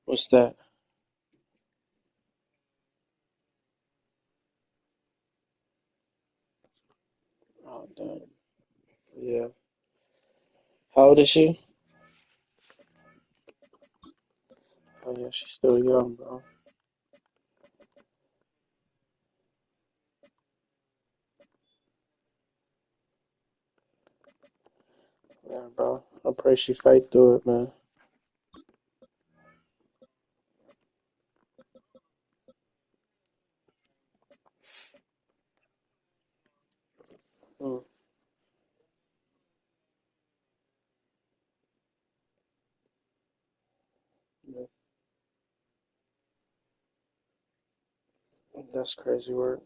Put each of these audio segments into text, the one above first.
What's that? Oh, damn. Yeah. How old is she? Oh, yeah, she's still young, bro. Yeah, bro. I pray she fight through it, man. Mm, yeah. That's crazy work.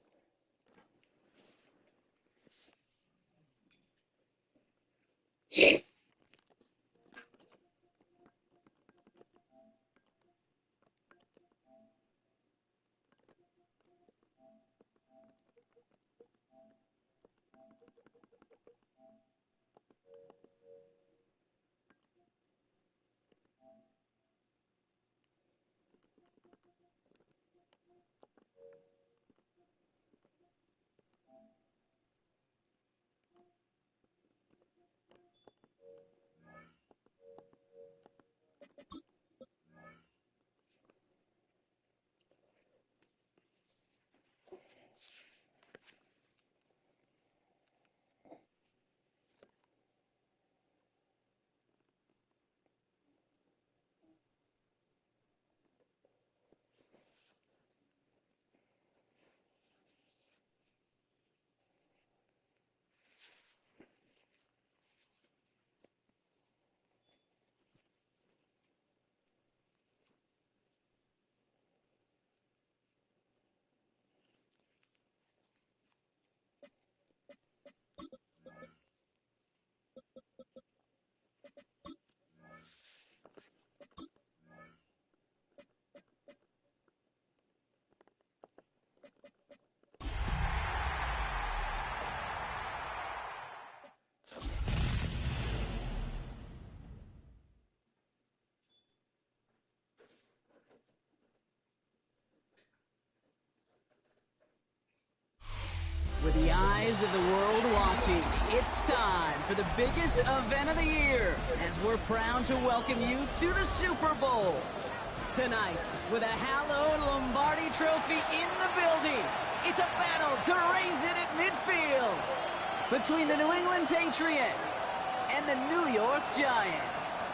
With the eyes of the world watching, it's time for the biggest event of the year as we're proud to welcome you to the Super Bowl. Tonight, with a hallowed Lombardi trophy in the building, it's a battle to raise it at midfield between the New England Patriots and the New York Giants.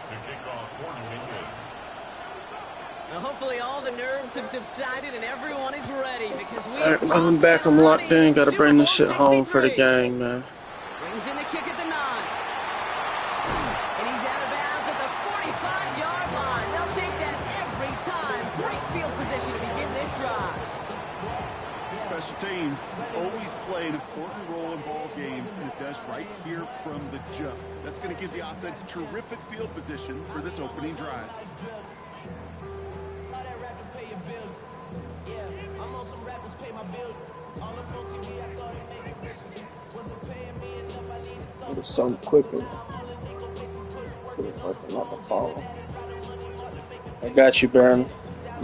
To kick off for New England. Now hopefully all the nerves have subsided and everyone is ready because we Alright, are I'm off back. and I'm locked running in. Gotta Super bring Bowl this shit home for the 63. gang, man. Brings in the kick at the 9. And he's out of bounds at the 45-yard line. They'll take that every time. Great field position to begin this drive. Special teams always play an important role in ball games, and it does right here from the jump. That's going to give the offense terrific field position for this opening drive. Need something quicker. Put it working like a phone. I got you, Baron.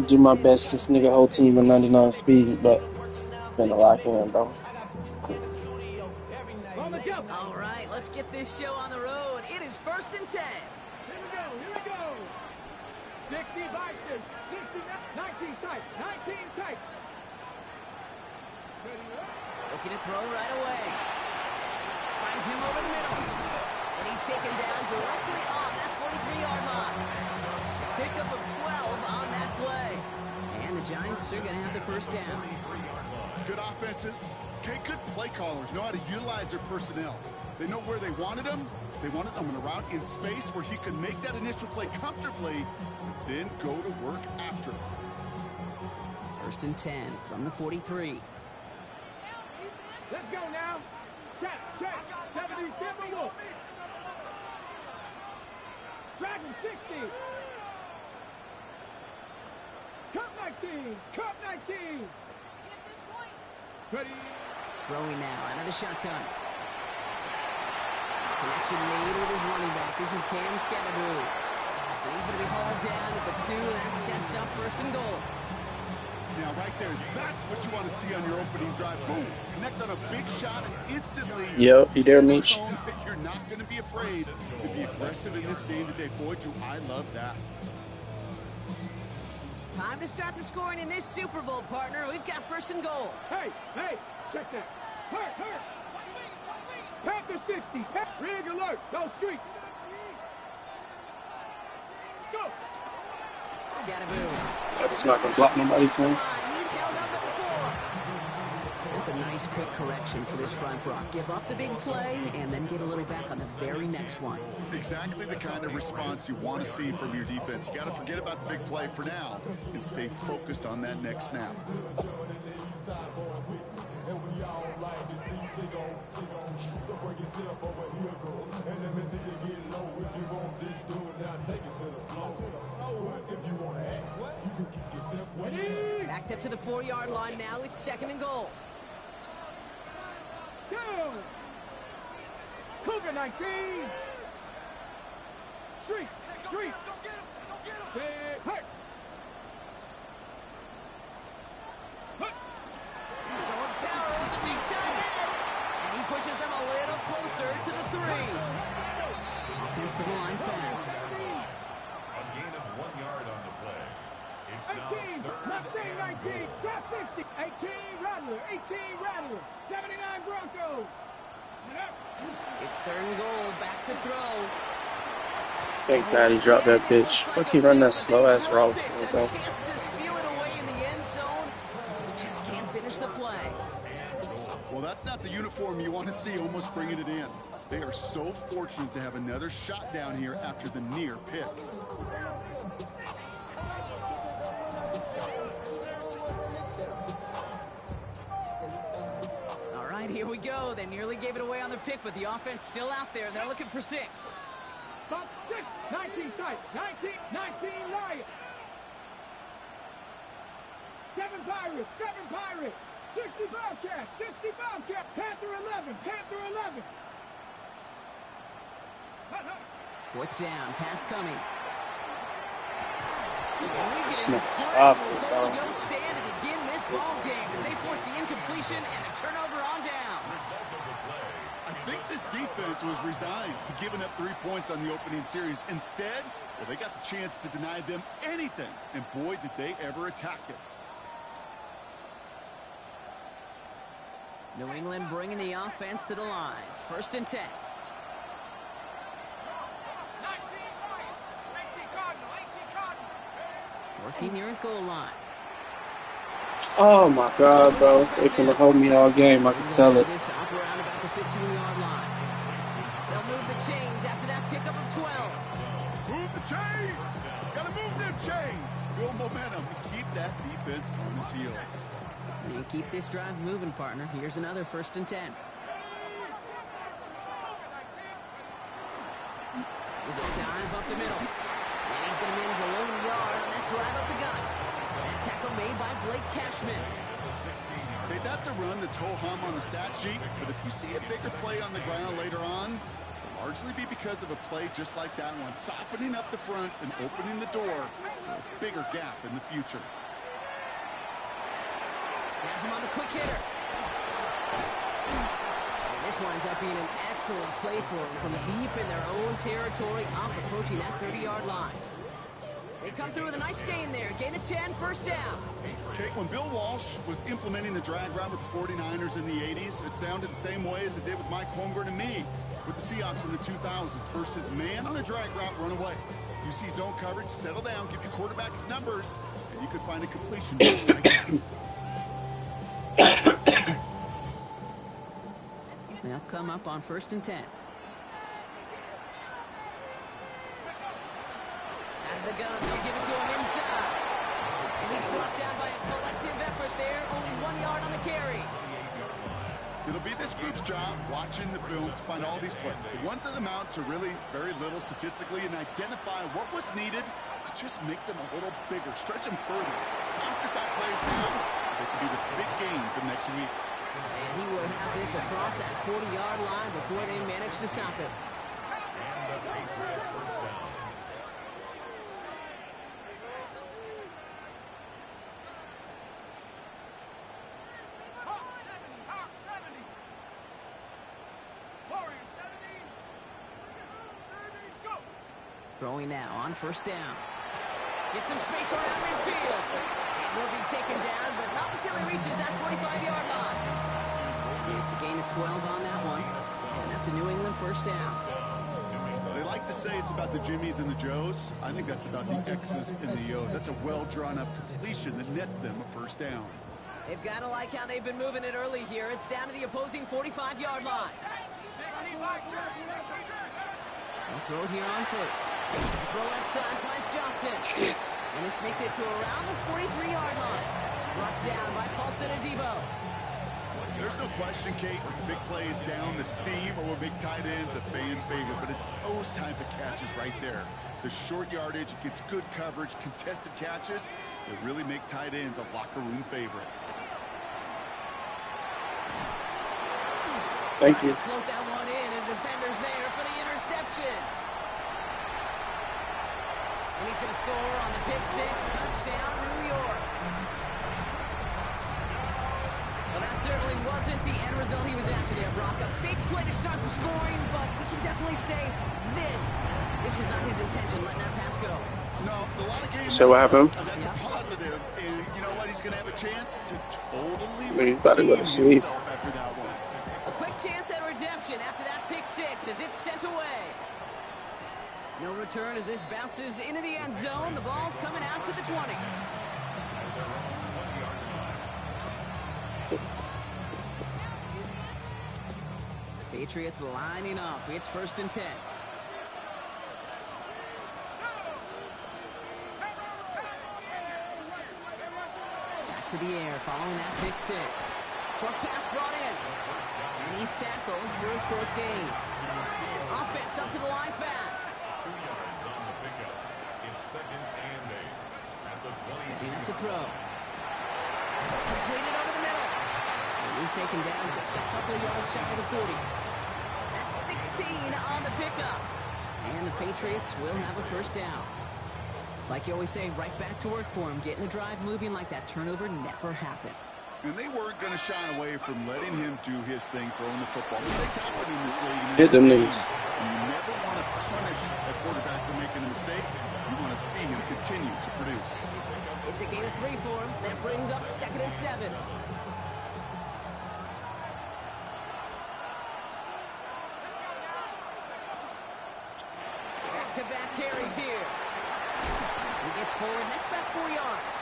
Do my best. This nigga whole team at 99 speed, but finna lock in, bro. All right, let's get this show on the road. It is 1st and 10. Here we go. 60 Vikings, 60, 19 tight, 19 tight. Looking to throw right away. Finds him over the middle. And he's taken down directly on that 43-yard line. Pickup of 12 on that play. And the Giants are going to have the first down. Good offenses. Okay, good play callers know how to utilize their personnel. They know where they wanted them, They wanted him around in space where he could make that initial play comfortably, then go to work after. 1st and 10 from the 43. Let's go now. Check. 70 Timberwolves. Dragon 60. Cup 19. Ready. Throwing now out of the shotgun. Connection made with his running back. This is Cam Scatterboo. And he's going to be hauled down at the 2. That sets up 1st and goal. Now, right there, that's what you want to see on your opening drive. Boom. Connect on a big shot and instantly... Yep, you there, Mitch? You're not going to be afraid to be aggressive in this game today. Boy, do I love that. Time to start the scoring in this Super Bowl, partner. We've got 1st and goal. Hey, check that. Hurt. Panther 60. Rig alert. Go street. Go. Scatterboo. I'm just not going to block nobody, Tim. He's held up at the 4. That's a nice quick correction for this front block. Give up the big play and then get a little back on the very next one. Exactly the kind of response you want to see from your defense. You got to forget about the big play for now and stay focused on that next snap. Backed up to the 4-yard line now. It's 2nd and goal. Go. Cougar 19. Street. Big hurt. He's going power with the big tight end. And he pushes them a little closer to the 3. Offensive line fast. A gain of 1 yard on the play. It's now 18, Mustang 19, top 60, 18 Rattler, 79 Broncos. It's 3rd and goal, back to throw. Thank God he dropped that pitch. Fuck, he run that slow-ass route. Has a chance to steal it away in the end zone. Just can't finish the play. Well, that's not the uniform you want to see almost bringing it in. They are so fortunate to have another shot down here after the near pick. All right, here we go. They nearly gave it away on the pick, but the offense still out there. They're looking for 6. Top 6, 19 tight, 19 Lions. 7 Pirates, 60 Bobcats, Panther 11. 4th down, pass coming. Snap. Goal to go stand to begin this ball game as they force the incompletion and a turnover on downs. I think this defense was resigned to giving up 3 points on the opening series. Instead, well, they got the chance to deny them anything, and boy, did they ever attack it. New England bringing the offense to the line. 1st and 10. 19 Cardinal. Working near his goal line. Oh my God, bro. They finna hold me all game. I can tell it. This to up around about the 15-yard line. They'll move the chains after that pickup of 12. Move the chains! Gotta move them chains! Build momentum and keep that defense on its heels. And keep this drive moving, partner. Here's another 1st and 10. With a dive up the middle. And he's going to manage a long yard on that drive up the gut. That tackle made by Blake Cashman. Okay, that's a run that's ho-hum on the stat sheet, but if you see a bigger play on the ground later on, it'll largely be because of a play just like that one, softening up the front and opening the door for a bigger gap in the future. Has him on the quick hitter. And this winds up being an excellent play for them from deep in their own territory, up approaching that 30-yard line. They come through with a nice gain there. Gain of 10, 1st down. Okay, when Bill Walsh was implementing the drag route with the 49ers in the 80s, it sounded the same way as it did with Mike Holmgren and me with the Seahawks in the 2000s versus man on the drag route, run away. You see zone coverage, settle down, give your quarterback his numbers, and you could find a completion just like that. They'll come up on 1st and 10. the gun. They give it to him inside. And he's brought down by a collective effort there. Only 1 yard on the carry. It'll be this group's job watching the film to find all these plays, the ones that amount to really very little statistically, and identify what was needed to just make them a little bigger, stretch them further. After that plays down, they can do the big games of next week. And he will have this across that 40-yard line before they manage to stop him. And the Patriot first down. Throwing now on first down. Get some space around midfield. It will be taken down, but not until he reaches that 45-yard line. It's a gain of 12 on that one, and that's a New England first down. They like to say it's about the Jimmies and the Joes. I think that's about the X's and the O's. That's a well-drawn-up completion that nets them a first down. They've got to like how they've been moving it early here. It's down to the opposing 45-yard line. They'll throw it here on first. Throw left side finds Johnson. And this makes it to around the 43-yard line. Brought down by Paulson Adebo. There's no question, Kate, big plays down the seam or big tight ends a fan favorite, but it's those type of catches right there. The short yardage, gets good coverage, contested catches that really make tight ends a locker room favorite. Thank you. Float that one in, and defender's there for the interception. And he's going to score on the pick six. Touchdown, New York. Well, that certainly wasn't the end result he was after there, Brock. A big play to start the scoring, but we can definitely say this was not his intention, letting that pass go. No, a lot of games. So what happened? That's a positive, and you know what? He's going to have a chance to totally He's about to go to sleep. himself after that one. A quick chance at redemption after that pick six as it's sent away. No return as this bounces into the end zone. The ball's coming out to the 20. Patriots lining up. It's 1st and 10. Back to the air following that pick six. Short pass brought in. And he's tackled for a short gain. Offense up to the line fast. 2 yards on the pickup. It's 2nd and 8. At the 20. Setting up to throw. Completed over the middle. And he's taken down just a couple of yards shy of the 40. That's 16 on the pickup. And the Patriots will have a first down. It's like you always say, right back to work for him. Getting the drive moving like that turnover never happened. And they weren't going to shy away from letting him do his thing, throwing the football. Mistakes happen in this league. Hit them niggas. You never want to punish a quarterback for making a mistake. You want to see him continue to produce. It's a gain of 3 for him. That brings up 2nd and 7. Back-to-back carries here. He gets forward, next back 4 yards.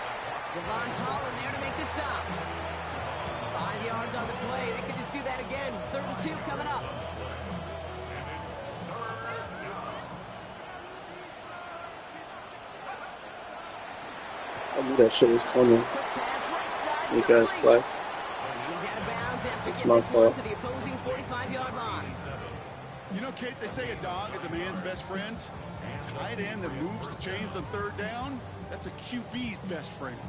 Javon Holland there to make the stop. 5 yards on the play. They could just do that again. 3rd and 2 coming up. I knew that shit was coming. Quick pass right side. You guys play. And he's out of bounds after It's getting my this one fault. to the opposing 45-yard line. You know, Kate, they say a dog is a man's best friend. A tight end that moves the chains on 3rd down, that's a QB's best friend.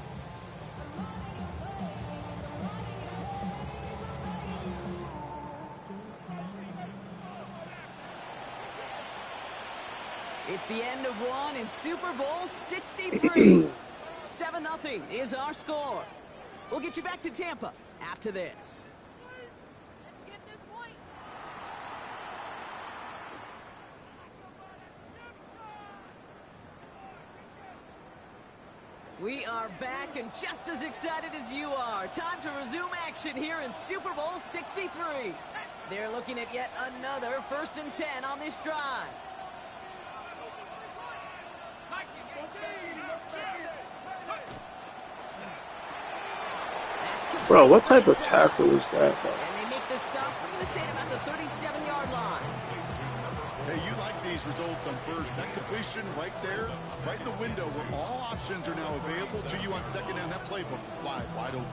It's the end of one in Super Bowl 63. 7-0 is our score. We'll get you back to Tampa after this. We are back and just as excited as you are. Time to resume action here in Super Bowl 63. They're looking at yet another 1st and 10 on this drive. Bro, what type of tackle is that, bro? And they make the stop. I'm going to say it about the 37-yard line. Hey, you like these these results on first. That completion right there, right in the window where all options are now available to you on second down. That playbook wide open.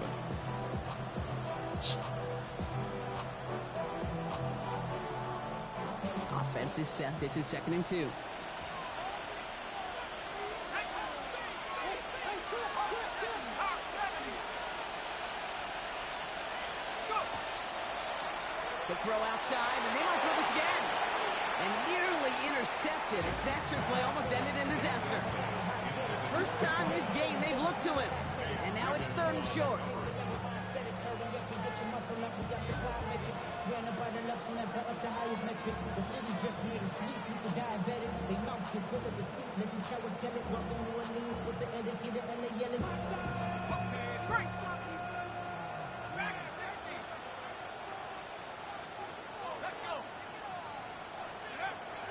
Offense is set. This is 2nd and 2. Quick throw outside, and they might throw this again. And nearly intercepted as that trick play almost ended in disaster. First time this game they've looked to him. And now it's 3rd and short.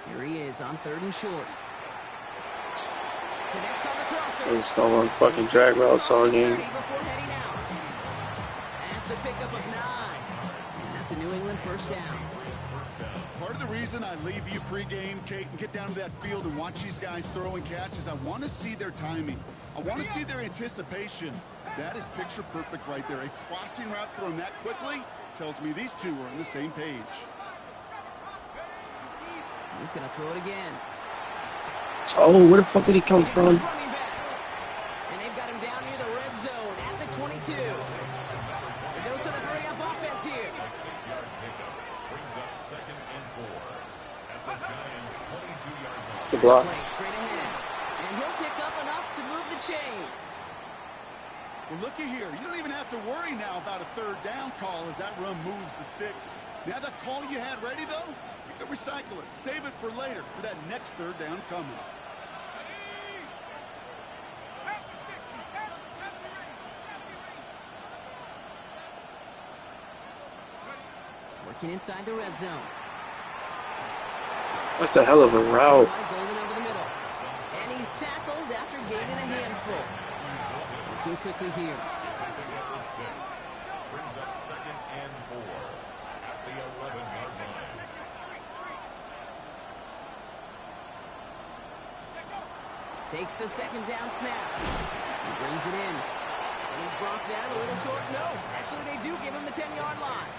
Here he is on 3rd and short. Connects on the crosser. There's no one fucking drag routes all game. That's a pickup of 9. And that's a New England first down. Part of the reason I leave you pregame, Kate, and get down to that field and watch these guys throw and catch is I want to see their timing. I want to see their anticipation. That is picture perfect right there. A crossing route thrown that quickly tells me these two are on the same page. He's going to throw it again. Oh, where the fuck did he come from? And they've got him down near the red zone at the 22. A dose of the hurry-up offense here. A 6-yard pickup brings up 2nd and 4 at the Giants' 22-yard line. The blocks. Straight ahead. And he'll pick up enough to move the chains. Well, looky here. You don't even have to worry now about a 3rd down call as that run moves the sticks. Now that call you had ready, though, you can recycle it. Save it for later for that next 3rd down coming. Working inside the red zone. That's a hell of a route. Golden over the middle. And he's tackled after gaining a handful. Working quickly here. Pickup of 6 brings up 2nd and 4 at the 11-yard line. Takes the 2nd down snap. He brings it in. And he's brought down a little short. No, actually they do give him the 10-yard line.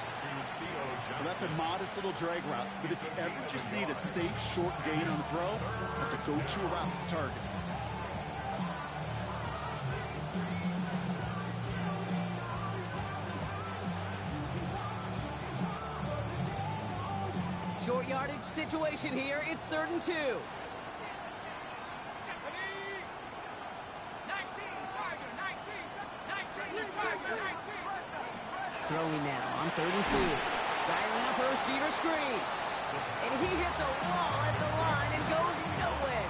Well, that's a modest little drag route, but if you ever just need a safe, short gain on the throw, that's a go-to route to target. Short yardage situation here. It's 3rd and 2. Throwing now on 3rd and 2. Dialing up a receiver screen. And he hits a wall at the line and goes nowhere.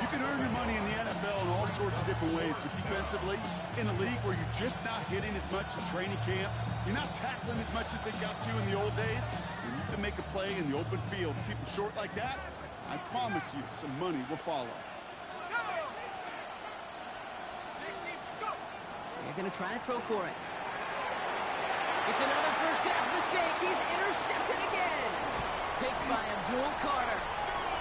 You can earn your money in the NFL in all sorts of different ways, but defensively, in a league where you're just not hitting as much in training camp, you're not tackling as much as they got to in the old days, and you can make a play in the open field. Keep them short like that, I promise you some money will follow. They're going to try to throw for it. It's another first half mistake. He's intercepted again. Picked by Abdul Carter.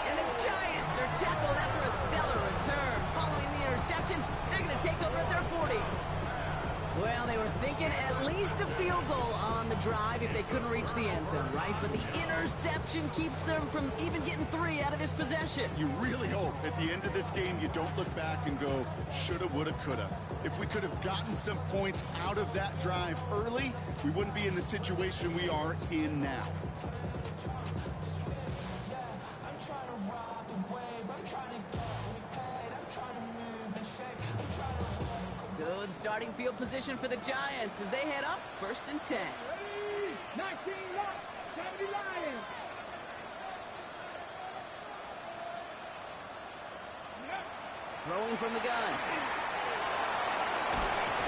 And the Giants are tackled after a stellar return. Following the interception, they're going to take over at their 40. Well, they were thinking at least a field goal on the drive if they couldn't reach the end zone, right? But the interception keeps them from even getting 3 out of this possession. You really hope at the end of this game you don't look back and go, shoulda, woulda, coulda. If we could have gotten some points out of that drive early, we wouldn't be in the situation we are in now. Good starting field position for the Giants as they head up 1st and 10. 19 left, 70 Lions. Throwing from the gun.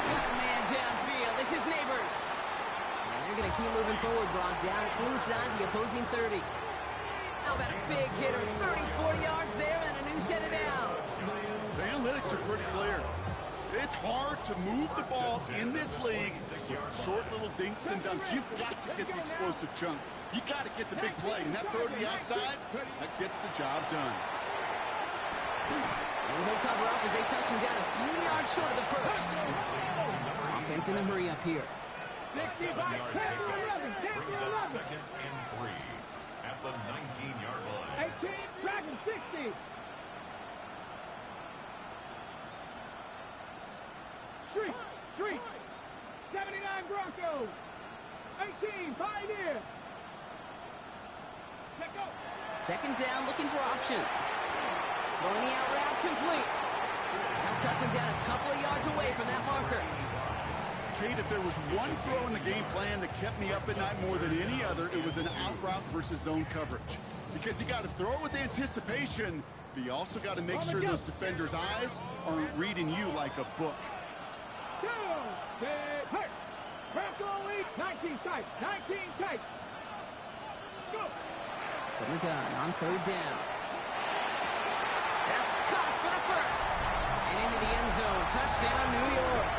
Got a man downfield. This is Neighbors. And they're going to keep moving forward, brought down inside the opposing 30. How about a big hitter? 34 yards there and a new set of downs. The analytics are pretty clear. It's hard to move the ball in this league with short little dinks and dunks. You've got to get the explosive chunk. You got to get the big play, and that throw to the outside, that gets the job done. And he'll cover up as they touch him down a few yards short of the first. Offense in the hurry up here. 60 by 10 to 11. 10 Brings to up 11. second and 3 at the 19-yard line. 18, Dragon 60. Street. 79 Broncos. 18, Pioneer. Let go. Second down, looking for options. Throwing the out route complete. Now touching down a couple of yards away from that marker. Kate, if there was one throw in the game plan that kept me up at night more than any other, it was an out route versus zone coverage. Because you got to throw it with anticipation, but you also got to make sure those defenders' eyes aren't reading you like a book. Go. Stay hurt. Bronco lead. 19 tight. 19 tight. Go. From the gun on third down. That's caught for the first. And into the end zone. Touchdown, New York.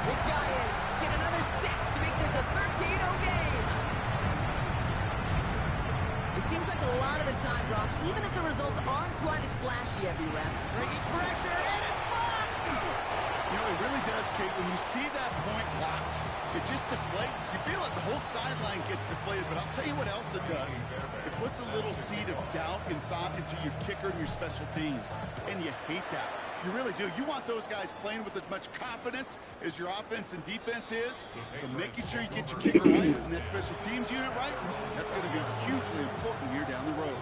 The Giants get another 6 to make this a 13-0 game. It seems like a lot of the time, Brock, even if the results aren't quite as flashy every rep, bringing pressure, and it's blocked! You know, it really does, Kate. When you see that point blocked, it just deflates. You feel like the whole sideline gets deflated, but I'll tell you what else it does. It puts a little seed of doubt and thought into your kicker and your special teams, and you hate that. You really do. You want those guys playing with as much confidence as your offense and defense is. So making sure you get your kicker right and that special teams unit right, that's going to be hugely important here down the road.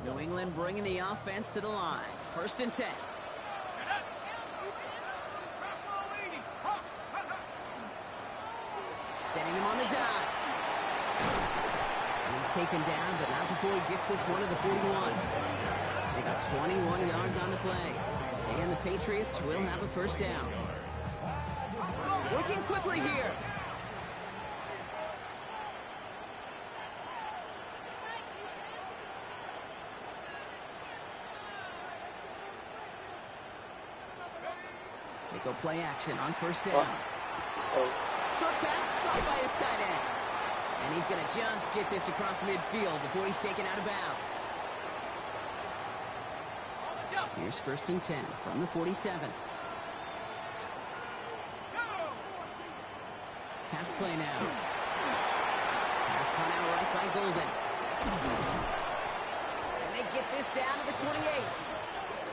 New England bringing the offense to the line. First and 10. Sending him on the dive. And he's taken down, but not before he gets this one to the 41. They got 21 yards on the play. And the Patriots will have a first down. Working quickly here. They go play action on first down. Short pass caught by his tight end. And he's going to just get this across midfield before he's taken out of bounds. Here's first and 10 from the 47. Pass play now. Pass caught out right by Golden. And they get this down to the 28.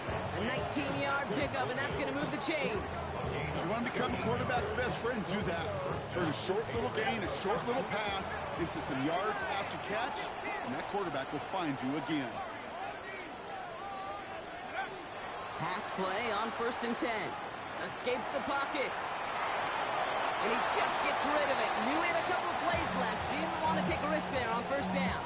A 19-yard pickup, and that's going to move the chains. You want to become a quarterback's best friend, do that. Turn a short little gain, a short little pass into some yards after catch, and that quarterback will find you again. Pass play on first and 10. Escapes the pocket. And he just gets rid of it. Knew he had a couple of plays left. Didn't want to take a risk there on first down.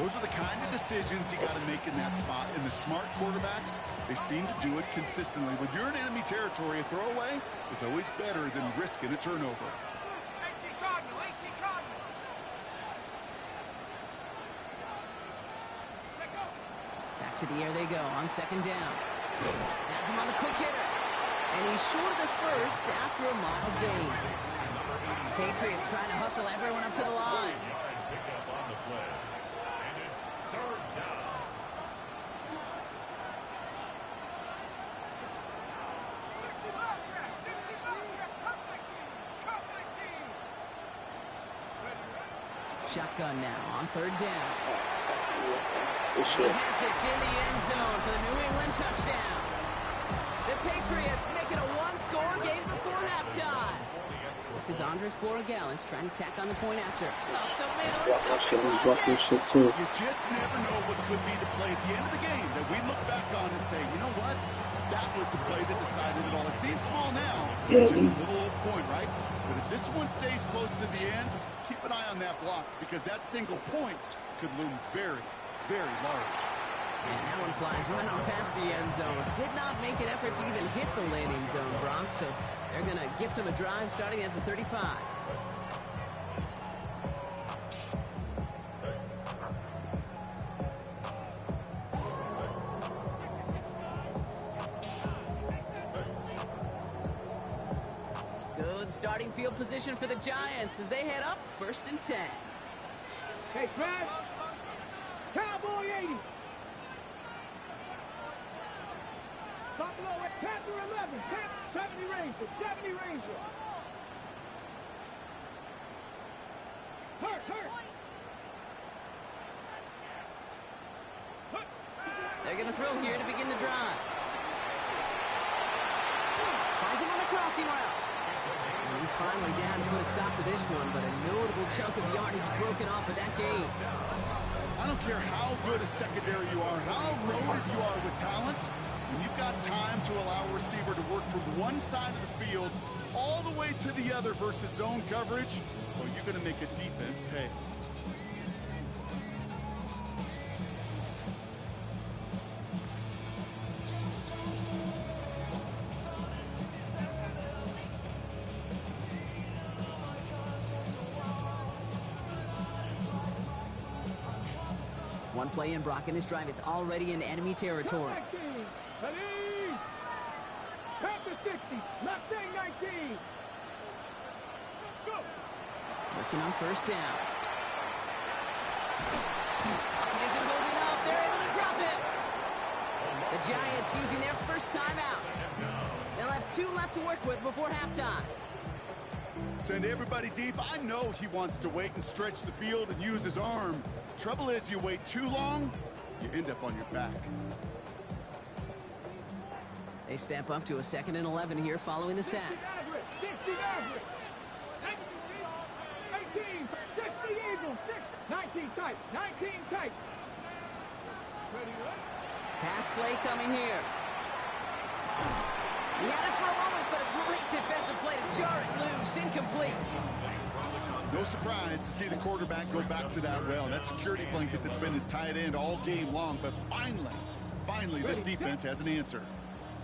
Those are the kind of decisions you got to make in that spot. And the smart quarterbacks, they seem to do it consistently. When you're in enemy territory, a throwaway is always better than risking a turnover. 18 Cardinal. 18 Cardinal. Let go. Back to the air they go on second down. Has him on the quick hitter. And he's short of the first after a mile gain. Patriots trying to hustle everyone up to the line. Pick up on the play. And it's third down. 60 Bobcat. 60 Bobcat. Cup 19. Cup 19. Shotgun now on third down. Good He shit. has it in the end zone for the New England touchdown. The Patriots make it a one-score game before halftime. This is Andres Borregales trying to tack on the point after. Up the middle, Block that shit. He's blocked this shit too. You just never know what could be the play at the end of the game that we look back on and say, you know what? That was the play that decided it all. It seems small now, just a little old point, right? But if this one stays close to the end, keep an eye on that block because that single point could loom very, very large. And that one flies right on past the end zone. Did not make an effort to even hit the landing zone, Brock, so they're going to gift him a drive starting at the 35. starting field position for the Giants as they head up 1st and 10. Hey, Brad. Cowboy 80. Buffalo at Panther 11. 70 Ranger. 70 Ranger. Hurt. They're going to throw here to begin the drive. Finds him on the crossing route. And he's finally down to put a stop to this one, but a notable chunk of yardage broken off of that game. I don't care how good a secondary you are, how loaded you are with talent, when you've got time to allow a receiver to work from one side of the field all the way to the other versus zone coverage, well, you're going to make a defense pay. One play in, Brock, and this drive is already in enemy territory. Panther 60. Mustang 19. Go. Working on 1st down. It isn't holding up. They're able to drop it. The Giants using their first timeout. They'll have 2 left to work with before halftime. Send everybody deep. I know he wants to wait and stretch the field and use his arm. Trouble is, you wait too long, you end up on your back. They step up to a 2nd and 11 here following the sack. 60 Maverick. 18. 60 Eagles. 19 tight. 19 tight. Pass play coming here. He had it for a moment, but a great defensive play to jar it loose. Incomplete. No surprise to see the quarterback go back to that well. That security blanket that's been his tight end all game long, but finally, this defense has an answer.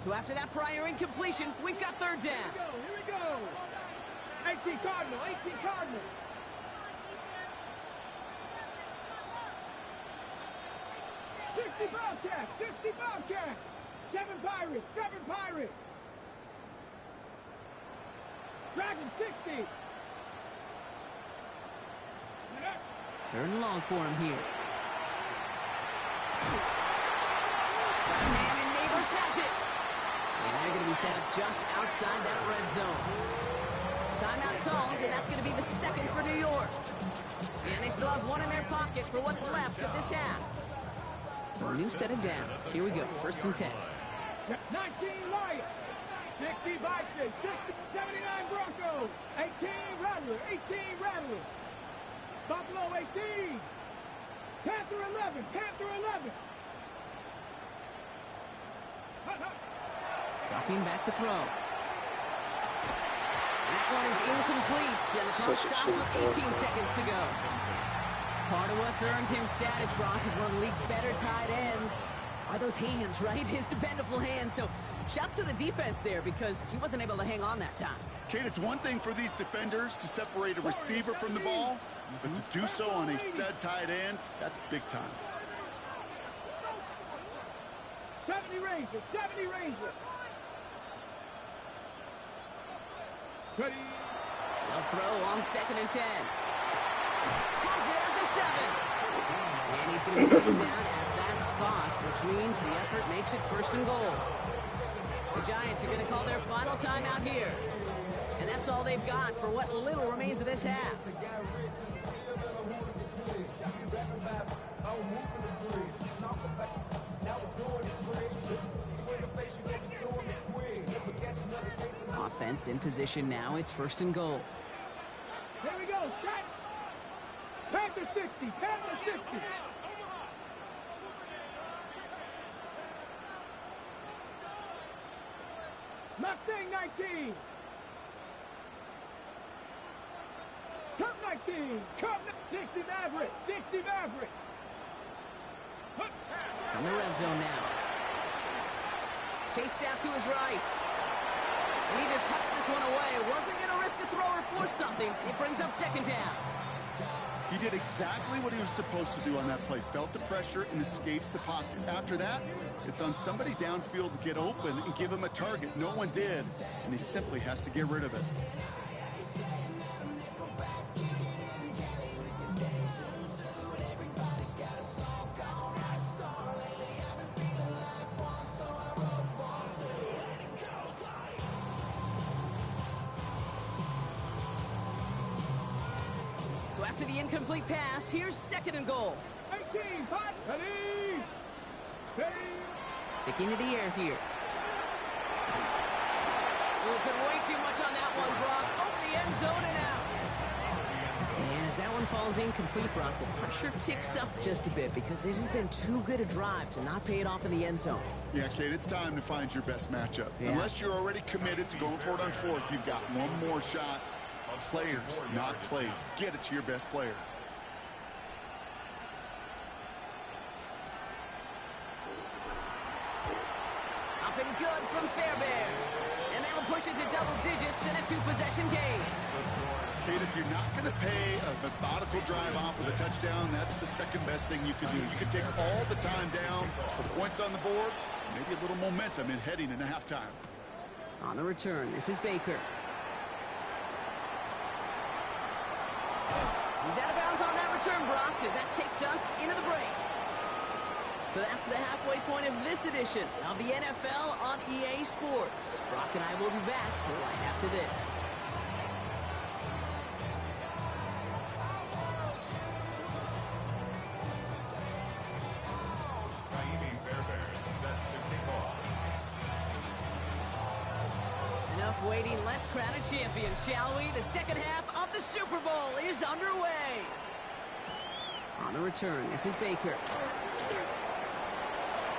So after that prior incompletion, we've got 3rd down. Here we go. 18 Cardinal. 18 Cardinal. Bobcats. 60 Bobcats. 7 Pirates. 7 Pirates. Dragon 60. 3rd and long for him here. Man, and Neighbors has it. And they're going to be set up just outside that red zone. Timeout called, and that's going to be the 2nd for New York. And they still have 1 in their pocket for what's left of this half. So a new set of downs. Here we go, 1st and 10. 19 Lions. 60 Bison. 79 Broncos. 18 Rattler. 18 Rattler. Buffalo 18. Panther 11. Panther 11. Dropping back to throw. That one is incomplete, and the clock stops with 18 seconds to go. Part of what's earned him status, Brock, is one of the league's better tight ends. Are those hands, right? His dependable hands. So shouts to the defense there because he wasn't able to hang on that time. Kate, it's one thing for these defenders to separate a receiver from the ball, but to do so on a stud tight end, that's big time. 70 Rangers. 70 Rangers. Ready. They'll throw on 2nd and 10. Has it at the 7. And he's going to be taken down at that spot, which means the effort makes it 1st and goal. The Giants are going to call their final timeout here. And that's all they've got for what little remains of this half. Offense in position now. It's 1st and goal. Here we go. Set. Panther 60. Panther 60. Mustang 19. Cup 19. Cup 60 Maverick. 60 Maverick. From the red zone now. Chased out to his right. And he just hucks this one away. Wasn't going to risk a throw or force something. It brings up 2nd down. He did exactly what he was supposed to do on that play. Felt the pressure and escapes the pocket. After that, it's on somebody downfield to get open and give him a target. No one did, and he simply has to get rid of it. after the incomplete pass, here's 2nd and goal. 18, hot, ready, steady. Sticking to the air here. Oh, put way too much on that one, Brock. Over the end zone and out. And as that one falls incomplete, Brock, the pressure ticks up just a bit because this has been too good a drive to not pay it off in the end zone. Yeah, Kate, it's time to find your best matchup. Yeah. Unless you're already committed to going for it on 4th, you've got one more shot. Players, not plays. Get it to your best player. Up and good from Fairbairn. And that'll push it to double digits in a 2-possession game. Kate, if you're not going to pay a methodical drive off with a touchdown, that's the second best thing you can do. You can take all the time down, the points on the board, maybe a little momentum in heading into halftime. On the return, this is Baker. He's out of bounds on that return, Brock, as that takes us into the break. So that's the halfway point of this edition of the NFL on EA Sports. Brock and I will be back right after this. Naimi Fairbairn set to kick off. Enough waiting, let's crown a champion, shall we? The second half of the Super Bowl is underway. On the return, this is Baker.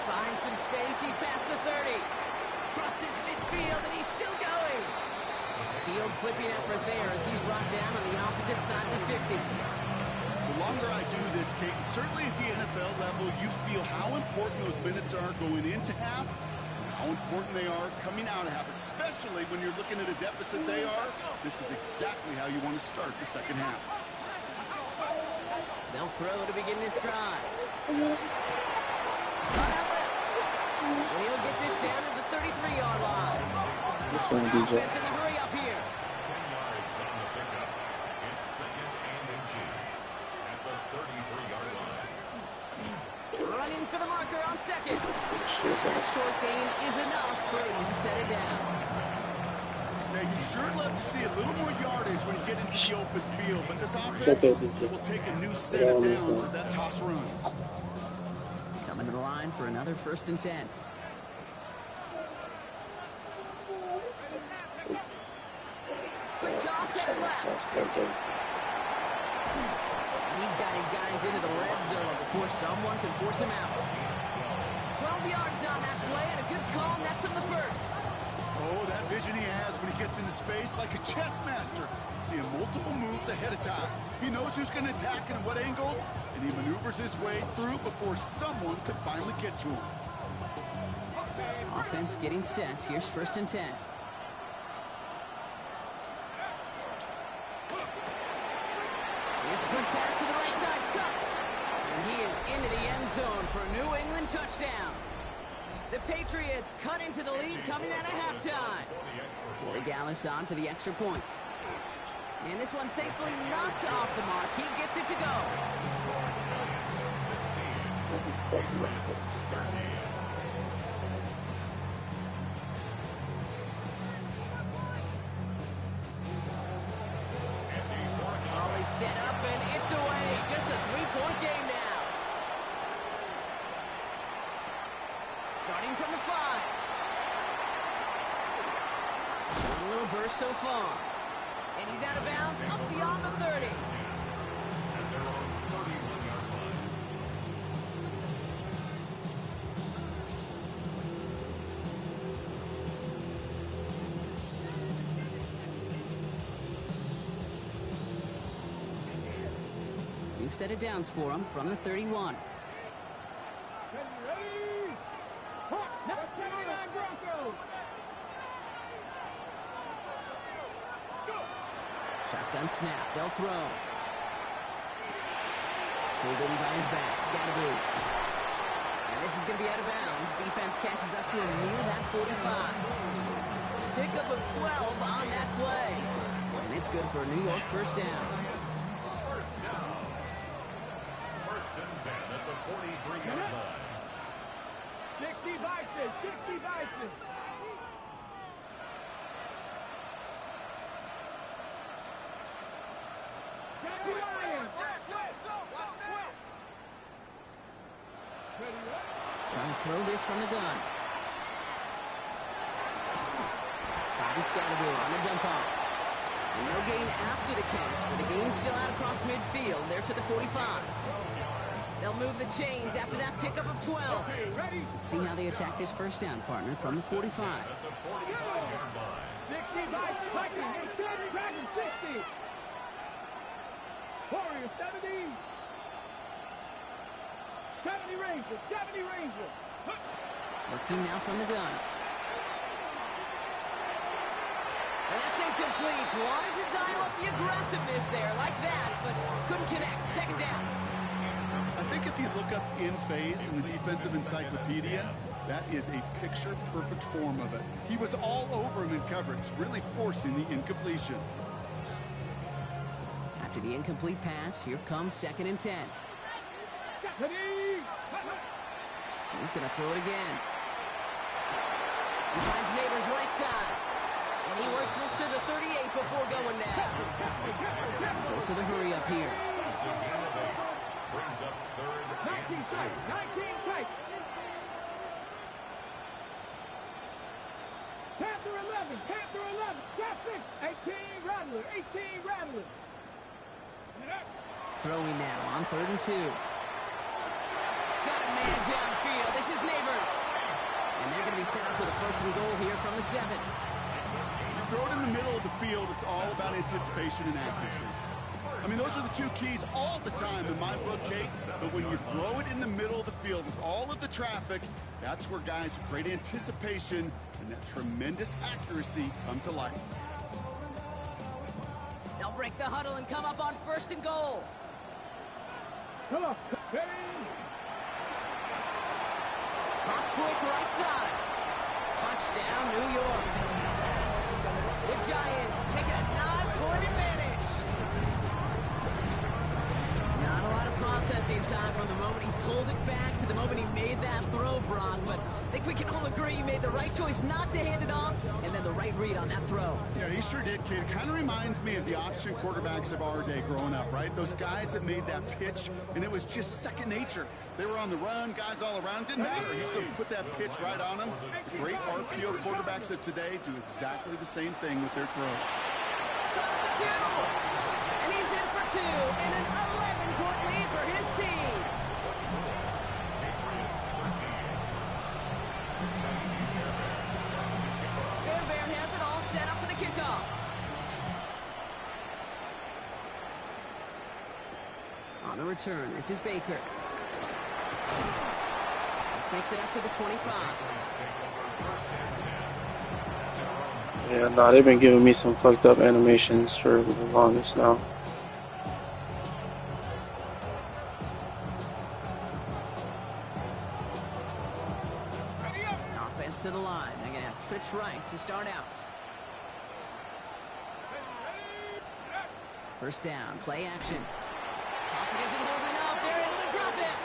Finds some space, he's past the 30. Crosses midfield, and he's still going. Field flipping effort there as he's brought down on the opposite side of the 50. The longer I do this, Kate, and certainly at the NFL level, you feel how important those minutes are going into half, and how important they are coming out of half, especially when you're looking at a deficit they are. This is exactly how you want to start the second half. They'll throw to begin this drive. Run out left. And he'll get this down to the 33-yard line. This one, DJ. Offense in the hurry up here. 10 yards on the pickup. It's 2nd and inches at the 33-yard line. Running for the marker on 2nd. Short gain is enough for a set it down. Now, you'd sure love to see a little more yardage when you get into the open field, but this offense will take a new set of downs with that toss run. Coming to the line for another 1st and 10. Quick toss and left. He's got his guys into the red zone before someone can force him out. 12 yards on that play and a good call nets him the 1st. Oh, that vision he has when he gets into space like a chess master. Seeing multiple moves ahead of time. He knows who's going to attack and at what angles, and he maneuvers his way through before someone could finally get to him. Offense getting set. Here's 1st and 10. Here's a quick pass to the right side. Cut. And he is into the end zone for a New England touchdown. The Patriots cut into the lead coming out of halftime. Corey Gallis on for the extra point. And this one thankfully not off the mark. He gets it to go. 16. Always set up and it's away. Just a 3-point game now. Starting from the 5. One little burst so far. And he's out of bounds up beyond the 30. At their own 31-yard line. We've set it downs for him from the 31. Ready, hot, number 29 Broncos. Shotgun snap. They'll throw. Pulled in by his back. Scatterboo. And this is going to be out of bounds. Defense catches up to him near that 45. Pickup of 12 on that play. And it's good for a New York 1st down. First down. 1st and 10 at the 43-yard line. 60 Bison, 60 Bison. Jackie Lions. Trying to throw this from the gun. Bobby Scattergood on the dump off. And no gain after the catch, but the gain's still out across midfield. They're to the 45. They'll move the chains after that pickup of 12. Let's see how they attack this first down, partner, from the 45. Dixie Bikes fighting. Extended Dragon 60. Warrior 70. 70 Rangers. 70 Rangers. Working now from the gun. And that's incomplete. Wanted to dial up the aggressiveness there like that, but couldn't connect. Second down. I think if you look up in phase in the defensive encyclopedia, that is a picture-perfect form of it. He was all over him in coverage, really forcing the incompletion. After the incomplete pass, here comes 2nd and 10. He's going to throw it again. He finds Neighbors right side. And he works this to the 38 before going now. Goes to the hurry up here. Brings up 3rd and 19 tight. 19 tight. Panther 11. Panther 11. Traffic. 18 Rattler. 18 Rattler. Throwing now on 3rd and 2. Got a man downfield. This is Neighbors. And they're going to be set up with a 1st and goal here from the 7. You throw it in the middle of the field, it's all about anticipation and accuracy. I mean, those are the 2 keys all the time in my book, Kate. But when you throw it in the middle of the field with all of the traffic, that's where guys with great anticipation and that tremendous accuracy come to life. They'll break the huddle and come up on 1st and goal. Come on. Pop quick right side. Touchdown, New York. The Giants taking a 9-point advantage. Not a lot of processing time from the moment he pulled it back to the moment he made that throw, Brock. But I think we can all agree he made the right choice not to hand it off, and then the right read on that throw. Yeah, he sure did, kid. Kind of reminds me of the option quarterbacks of our day growing up, right? Those guys that made that pitch, and it was just second nature. They were on the run, guys all around. Didn't matter. He's going to put that pitch right on them. Great RPO quarterbacks of today do exactly the same thing with their throws. Caught the 2. And he's in for 2, and an 11-point lead for his team. Fairbairn has it all set up for the kickoff. On the return, this is Baker. This makes it up to the 25. Yeah, nah, they've been giving me some fucked up animations for the longest now. Offense to the line. They're going to have trips right to start out. 1st down, play action. Pocket isn't holding up. They're able to drop it.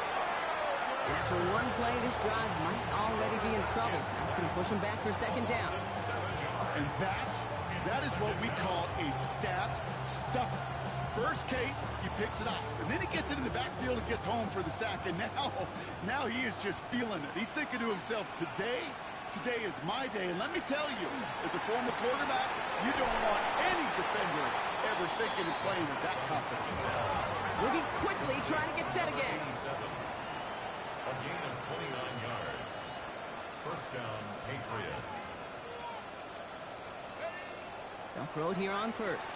And after one play, this drive might already be in trouble. That's going to push him back for 2nd down. And that is what we call a stat stuffer. First, Kate, he picks it up, and then he gets into the backfield and gets home for the sack, and now he is just feeling it. He's thinking to himself, today is my day, and let me tell you, as a former quarterback, you don't want any defender ever thinking of playing with that confidence. Moving quickly, trying to get set again. A gain of 29 yards. 1st down, Patriots. They'll throw it here on 1st.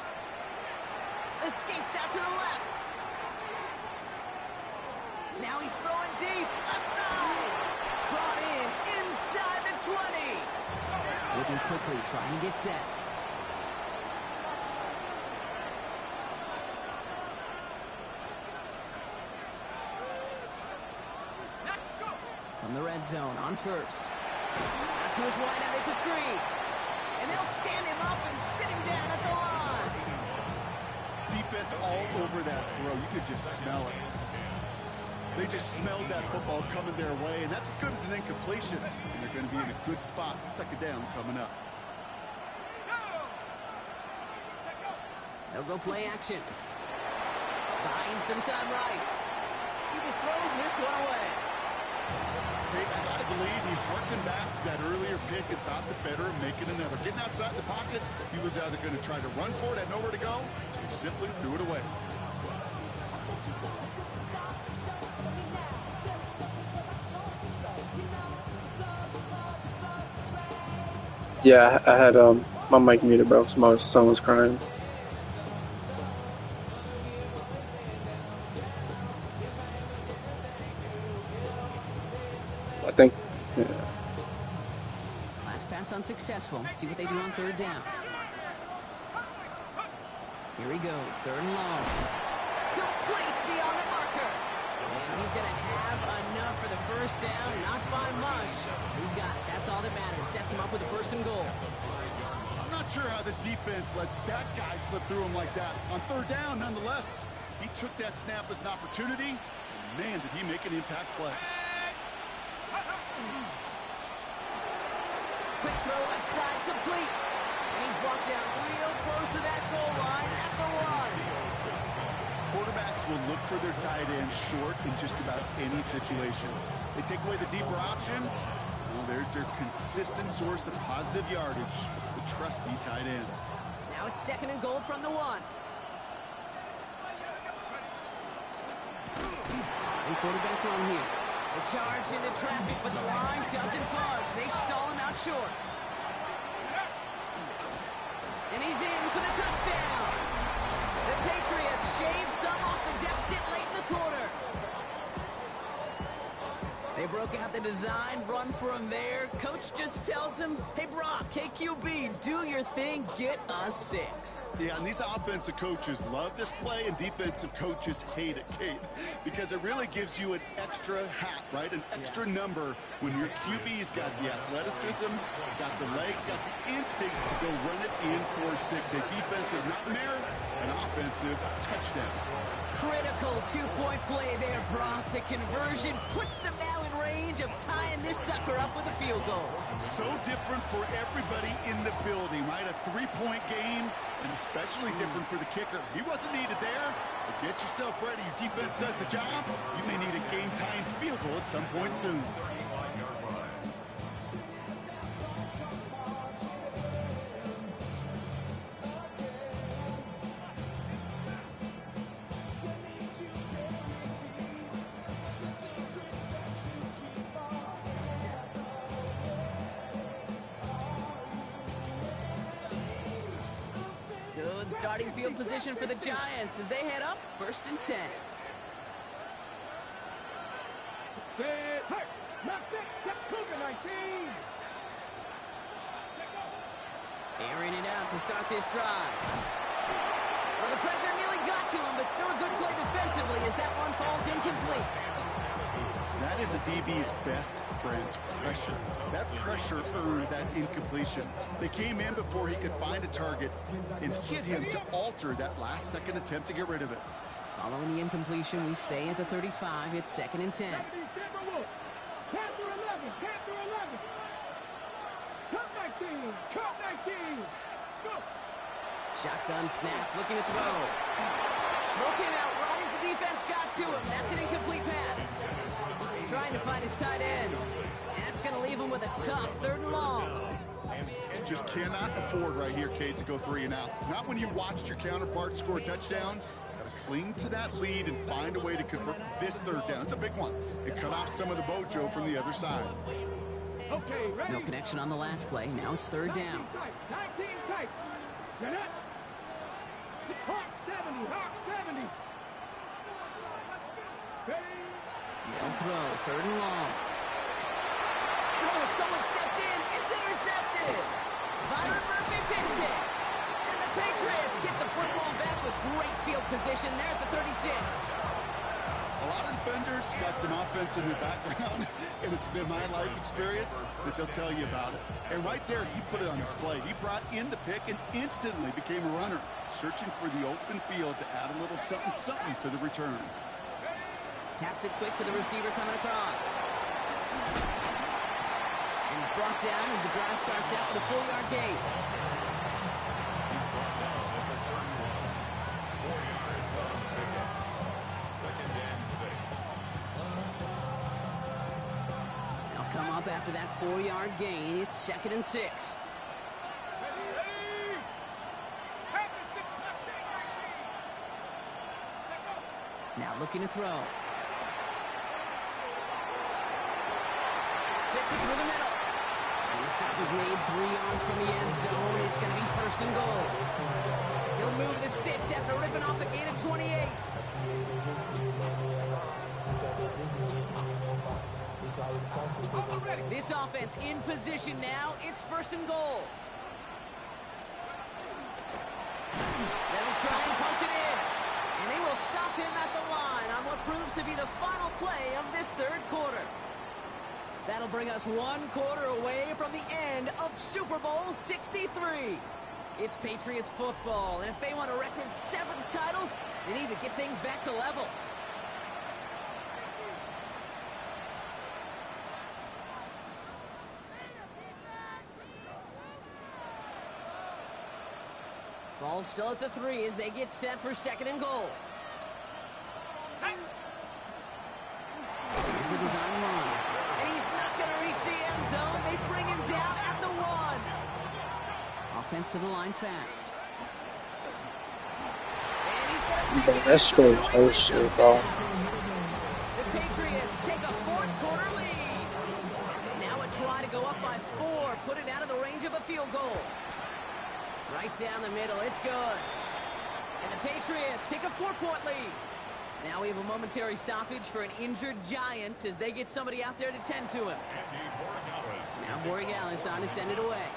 Escapes out to the left. Now he's throwing deep. Left side. Brought in inside the 20. Looking quickly, trying to get set. From the red zone on 1st. Out to his wideout, it's a screen. And they'll stand him up and sit him down at the line. Defense all over that throw. You could just smell it. They just smelled that football coming their way, and that's as good as an incompletion. And they're going to be in a good spot. 2nd down coming up. They'll go play action. Buying some time right. He just throws this one away. Hey, I gotta believe he harkened back to that earlier pick and thought the better of making another. Getting outside the pocket, he was either going to try to run for it, had nowhere to go, so he simply threw it away. Yeah, I had my mic muted, bro, because my son was crying. I think, yeah. Last pass unsuccessful. Let's see what they do on third down. Here he goes, third and long. Complete beyond the marker. And he's going to have enough for the first down, not by much. He got it. That's all that matters. Sets him up with a first and goal. I'm not sure how this defense let that guy slip through him like that. On third down, nonetheless, he took that snap as an opportunity. And man, did he make an impact play. Quick throw left side, complete. And he's brought down real close to that goal line at the one. Quarterbacks will look for their tight end short in just about any situation. They take away the deeper options. Well, there's their consistent source of positive yardage, the trusty tight end. Now it's second and goal from the one. Second quarterback on here. The charge into traffic, but the line doesn't budge. They stall him out short. And he's in for the touchdown. The Patriots shave some off the deficit late in the quarter. They broke out the design, run for him there. Coach just tells him, hey, Brock, KQB, do your thing, get us 6. Yeah, and these offensive coaches love this play, and defensive coaches hate it, Kate, because it really gives you an extra hat, right? An extra number when your QB's got the athleticism, got the legs, got the instincts to go run it in for 6. A defensive nightmare, an offensive touchdown. Critical two-point play there, Brock. The conversion puts them now in range of tying this sucker up with a field goal. So different for everybody in the building, right? A 3-point game, and especially different for the kicker. He wasn't needed there, but get yourself ready. Your defense does the job. You may need a game-tying field goal at some point soon. Good starting field position for the Giants as they head up 1st and 10. Airing it out to start this drive. Well, the pressure nearly got to him, but still a good play defensively as that one falls incomplete. That is a DB's best friend, pressure. That pressure earned that incompletion. They came in before he could find a target and hit him to alter that last-second attempt to get rid of it. Following the incompletion, we stay at the 35. It's 2nd and 10. Shotgun snap, looking to throw. Throw came out right as the defense got to him. That's an incomplete pass. Trying to find his tight end. And that's going to leave him with a tough 3rd and long. Just cannot afford right here, Kate, to go 3 and out. Not when you watched your counterpart score a touchdown. Got to cling to that lead and find a way to convert this 3rd down. It's a big one. It cut off some of the mojo from the other side. Okay, ready? No connection on the last play. Now it's 3rd down. 19 tight. You're not. Hawk 70. Hawk 70. They'll throw 3rd and long. Oh, someone stepped in. It's intercepted. Byron Murphy picks it. And the Patriots get the football back with great field position there at the 36. A lot of defenders got some offense in their background, and it's been my life experience that they'll tell you about it. And right there, he put it on display. He brought in the pick and instantly became a runner, searching for the open field to add a little something to the return. Taps it quick to the receiver coming across. And he's brought down as the drive starts out with a 4-yard gain. He's brought down at the 31. 4 yards on the pickup. 2nd and 6. after that 4-yard gain. It's 2nd and 6. Now looking to throw. Fits it through the middle. And the stop is made 3 yards from the end zone. It's going to be 1st and goal. He'll move the sticks after ripping off a gain of 28. This offense in position now. It's 1st and goal. They'll try and punch it in. And they will stop him at the line on what proves to be the final play of this 3rd quarter. That'll bring us 1 quarter away from the end of Super Bowl 63. It's Patriots football, and if they want a record 7th title, they need to get things back to level. Ball still at the 3 as they get set for 2nd and goal. Here's a design run. And he's not going to reach the end zone. They bring him down at the 1. Offense to the line fast. And he's going to make it. That's straight first shit, bro. The Patriots take a 4th quarter lead. Now a try to go up by 4. Put it out of the range of a field goal. Right down the middle, it's good. And the Patriots take a 4-point lead. Now we have a momentary stoppage for an injured Giant as they get somebody out there to tend to him. Now Borregales on to send it away.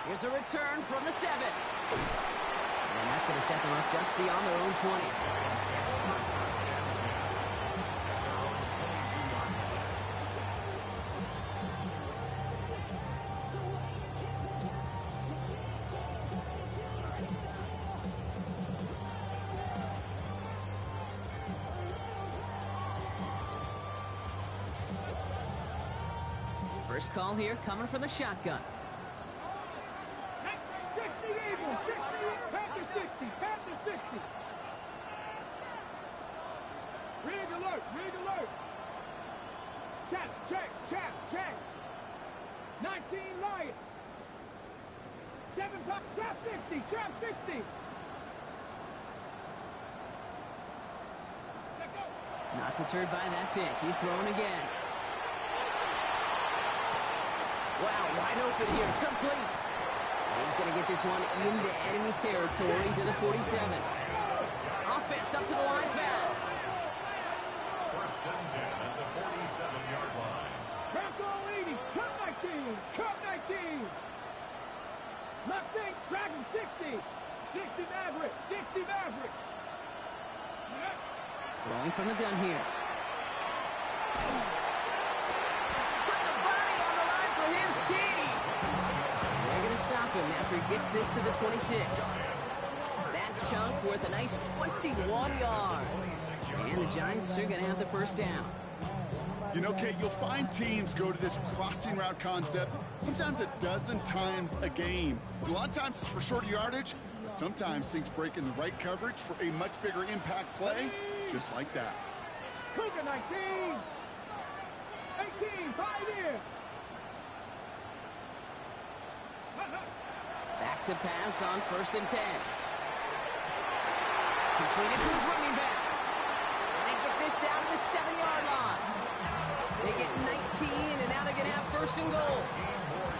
Here's a return from the 7. And that's going to set them up just beyond their own 20. First call here coming from the shotgun. 60 Eagles, 60, Panther 60, Panther 60. Rig alert, rig alert. Check, check, check, check. 19 Lions. 7 top, trap 60, trap 60. Not deterred by that pick. He's throwing again. Wow, wide open here. Complete. He's going to get this one into enemy territory to the 47. Offense up to the line fast. 1st and 10 at the 47-yard line. Back all 80. Cut 19. Cut 19. Mustang Dragon 60. 60 Maverick. 60 Maverick. Throwing from the gun here. His team. They're going to stop him after he gets this to the 26. That chunk worth a nice 21 yards. And the Giants are going to have the 1st down. You know, Kate, you'll find teams go to this crossing route concept sometimes a dozen times a game. A lot of times it's for shorter yardage, but sometimes things break in the right coverage for a much bigger impact play, just like that. Cougar 19. 18, 5 in. Back to pass on 1st and 10. Completed to his running back. And they get this down to the 7-yard line. They get 19, and now they're going to have 1st and goal.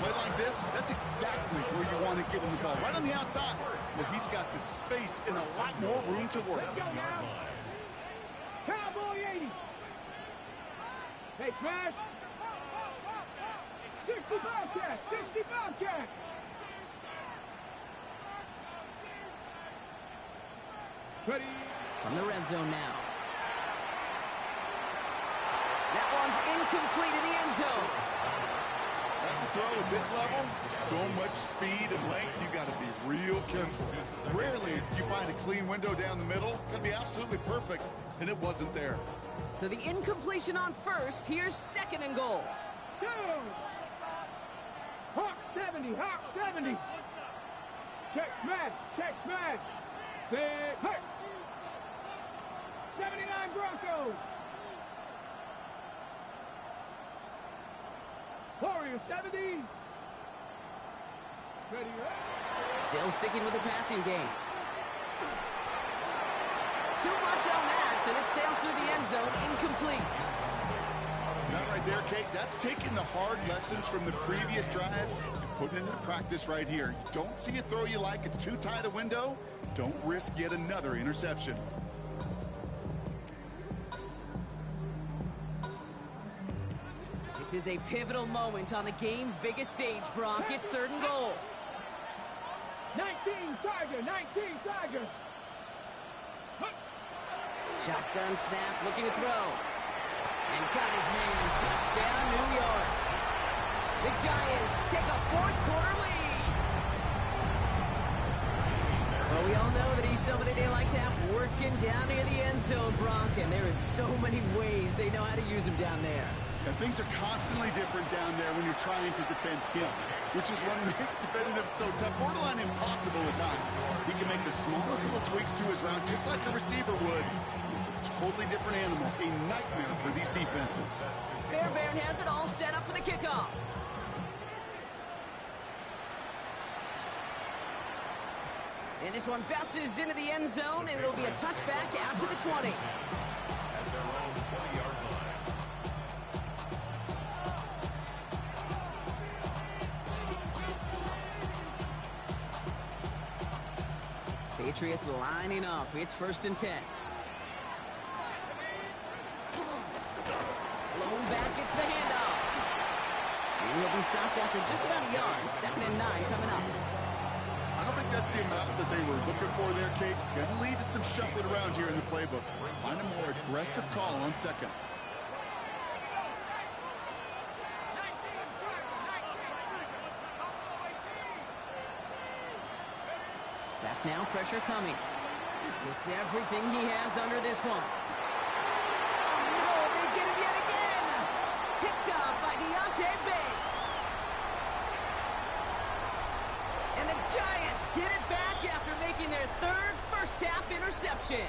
Play like this, that's exactly where you want to give him the ball. Right on the outside, where he's got the space and a lot more room to work. Cowboy 80. Hey, Smash. 60 Bobcat. 60 Bobcat. Ready. From the red zone now. That one's incomplete in the end zone. That's a throw at this level. So much speed and length, you got to be real careful. Rarely do you find a clean window down the middle. Going to be absolutely perfect, and it wasn't there. So the incompletion on 1st. Here's 2nd and goal. Go. Hawk 70. Hawk 70. Check smash. Check smash. Set. Hey. 79 Broncos. Warriors 70. Ready up. Still sticking with the passing game. Too much on that, and it sails through the end zone, incomplete. That right there, Kate, that's taking the hard lessons from the previous drive and putting it into practice right here. Don't see a throw you like, it's too tight a window. Don't risk yet another interception. This is a pivotal moment on the game's biggest stage, Bronk. It's 3rd and goal. 19 Tiger, 19 Tiger. Shotgun snap, looking to throw. And got his man. Touchdown, New York. The Giants take a 4th quarter lead. Well, we all know that he's somebody they like to have working down near the end zone, Bronk, and there is so many ways they know how to use him down there. And things are constantly different down there when you're trying to defend him, which is what makes defending him so tough, borderline impossible at times. He can make the smallest little tweaks to his route just like a receiver would. It's a totally different animal, a nightmare for these defenses. Fairbairn has it all set up for the kickoff. And this one bounces into the end zone, and it'll be a touchback out to the 20. At their own 20-yard line. Patriots lining up. It's 1st and 10. Blown back, gets the handoff. And he'll be stopped after just about a yard. 2nd and 9 coming up. I don't think that's the amount that they were looking for there, Kate. Going to lead to some shuffling around here in the playbook. Find a more aggressive call on 2nd. Back now, pressure coming. It's everything he has under this one. No, they get him yet again. Picked up by Deontay Banks. And the Giants get it back after making their 3rd first-half interception.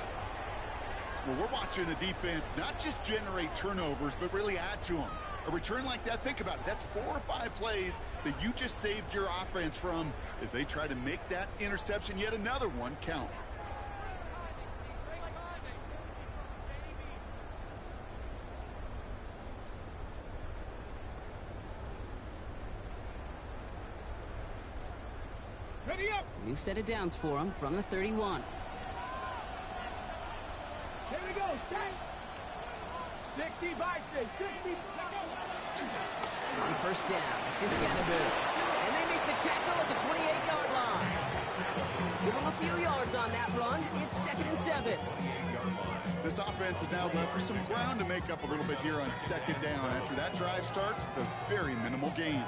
Well, we're watching a defense not just generate turnovers, but really add to them. A return like that, think about it. That's 4 or 5 plays that you just saved your offense from as they try to make that interception, yet another one, count. Ready up. New set of downs for him from the 31. Here we go. Set. 60 Bison. 60. On 1st down, Siskanabu. And they make the tackle at the 28-yard line. Give them a few yards on that run. It's 2nd and 7. This offense is now left with some ground to make up a little bit here on 2nd down after that drive starts with a very minimal gain.